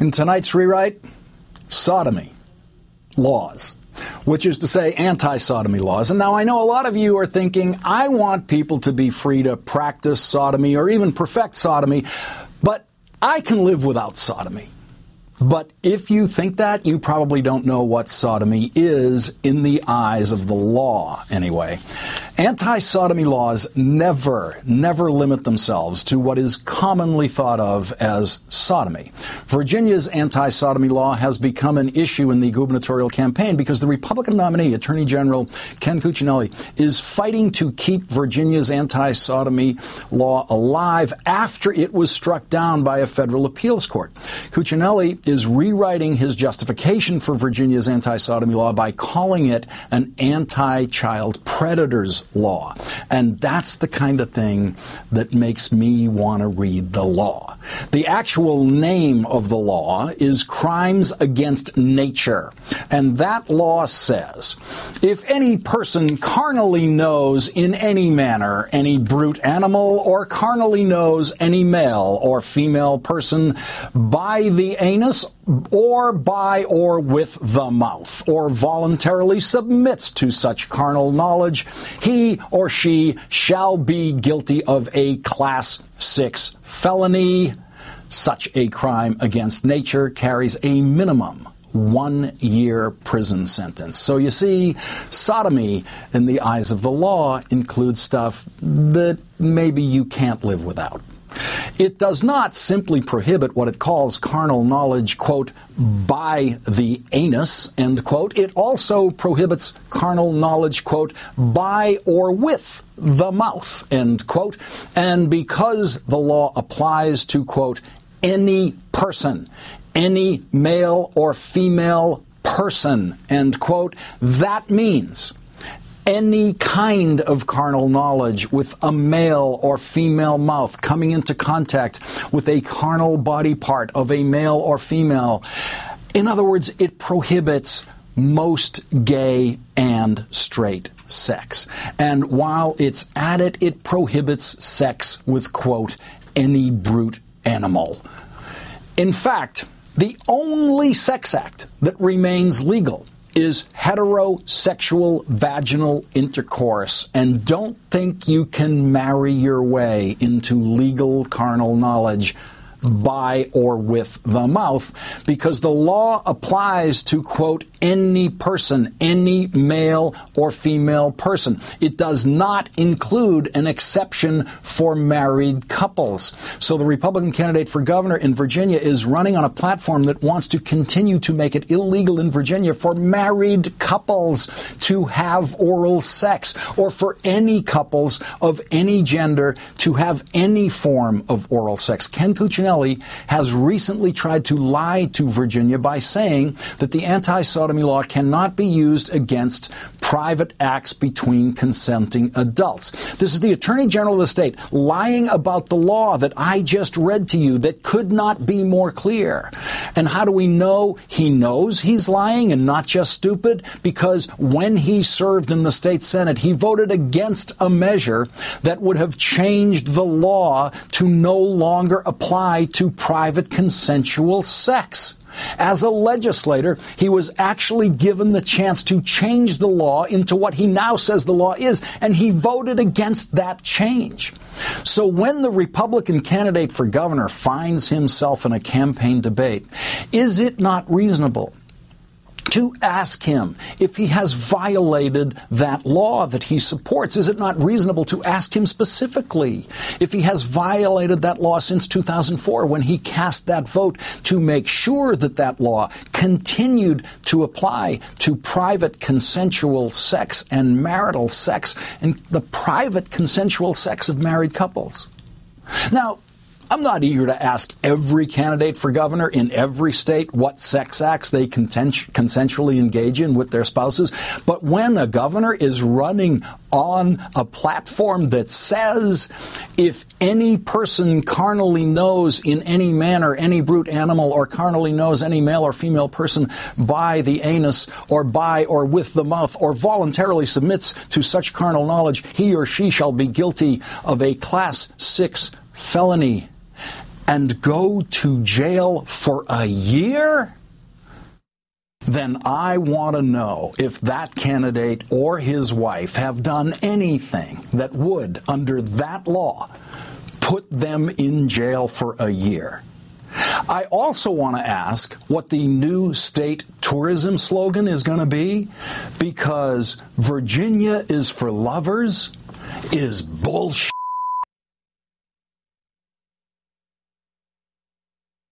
In tonight's rewrite, sodomy laws, which is to say anti-sodomy laws. And now I know a lot of you are thinking, I want people to be free to practice sodomy or even perfect sodomy, but I can live without sodomy. But if you think that, you probably don't know what sodomy is in the eyes of the law, anyway. Anti-sodomy laws never limit themselves to what is commonly thought of as sodomy. Virginia's anti-sodomy law has become an issue in the gubernatorial campaign because the Republican nominee, Attorney General Ken Cuccinelli, is fighting to keep Virginia's anti-sodomy law alive after it was struck down by a federal appeals court. Cuccinelli is rewriting his justification for Virginia's anti-sodomy law by calling it an anti-child predators law. And that's the kind of thing that makes me want to read the law. The actual name of the law is Crimes Against Nature. And that law says, if any person carnally knows in any manner any brute animal or carnally knows any male or female person by the anus or by or with the mouth, or voluntarily submits to such carnal knowledge, he or she shall be guilty of a Class 6 felony. Such a crime against nature carries a minimum 1-year prison sentence. So you see, sodomy in the eyes of the law includes stuff that maybe you can't live without. It does not simply prohibit what it calls carnal knowledge, quote, by the anus, end quote. It also prohibits carnal knowledge, quote, by or with the mouth, end quote. And because the law applies to, quote, any person, any male or female person, end quote, that means any kind of carnal knowledge with a male or female mouth coming into contact with a carnal body part of a male or female. In other words, it prohibits most gay and straight sex. And while it's at it, it prohibits sex with, quote, any brute animal. In fact, the only sex act that remains legal is heterosexual vaginal intercourse, and don't think you can marry your way into legal carnal knowledge by or with the mouth, because the law applies to, quote, any person, any male or female person. It does not include an exception for married couples. So the Republican candidate for governor in Virginia is running on a platform that wants to continue to make it illegal in Virginia for married couples to have oral sex, or for any couples of any gender to have any form of oral sex. Ken Cuccinelli has recently tried to lie to Virginia by saying that the anti-sodomy law cannot be used against private acts between consenting adults. This is the Attorney General of the state lying about the law that I just read to you that could not be more clear. And how do we know he knows he's lying and not just stupid? Because when he served in the state Senate, he voted against a measure that would have changed the law to no longer apply to private consensual sex. As a legislator, he was actually given the chance to change the law into what he now says the law is, and he voted against that change. So when the Republican candidate for governor finds himself in a campaign debate, is it not reasonable to ask him if he has violated that law that he supports? Is it not reasonable to ask him specifically if he has violated that law since 2004 when he cast that vote to make sure that that law continued to apply to private consensual sex and marital sex and the private consensual sex of married couples? Now, I'm not eager to ask every candidate for governor in every state what sex acts they consensually engage in with their spouses. But when a governor is running on a platform that says if any person carnally knows in any manner any brute animal or carnally knows any male or female person by the anus or by or with the mouth or voluntarily submits to such carnal knowledge, he or she shall be guilty of a Class 6 felony. and go to jail for a year, then I want to know if that candidate or his wife have done anything that would, under that law, put them in jail for a year. I also want to ask what the new state tourism slogan is going to be, because Virginia is for lovers is bullshit.